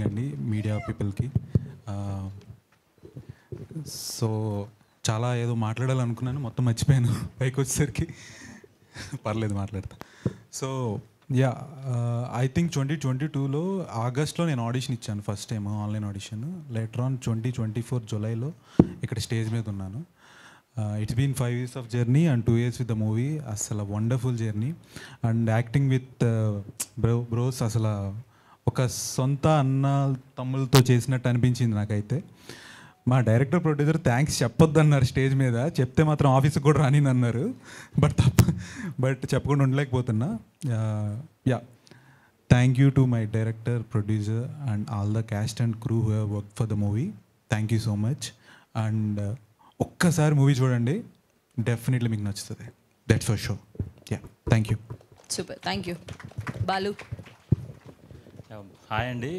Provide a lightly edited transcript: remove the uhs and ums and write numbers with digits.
అండి మీడియా పీపుల్కి. సో చాలా ఏదో మాట్లాడాలనుకున్నాను, మొత్తం మర్చిపోయాను పైకి వచ్చేసరికి. పర్లేదు మాట్లాడతా. సో యా, ఐ థింక్ 2022లో ఆగస్ట్లో నేను ఆడిషన్ ఇచ్చాను first time, online audition. Later on 2024 జూలైలో ఇక్కడ స్టేజ్ మీద ఉన్నాను. It's been 5 years of journey and 2 years with the movie. అసలు wonderful journey and acting with bros. అసలు ఒక సొంత అన్న తమ్ములతో చేసినట్టు అనిపించింది నాకైతే. మా డైరెక్టర్ ప్రొడ్యూసర్ థ్యాంక్స్ చెప్పొద్దు అన్నారు స్టేజ్ మీద, చెప్తే మాత్రం ఆఫీస్కి కూడా రాని అన్నారు. బట్ చెప్పకుండా ఉండలేకపోతున్నా. Yeah, thank you to my director, producer and all the cast and crew who have work for the movie. Thank you so much. And ఒక్కసారి మూవీ చూడండి, డెఫినెట్లీ మీకు నచ్చుతుంది. That's for show. Yeah, thank you. Super, thank you. Balu. Hi అండి.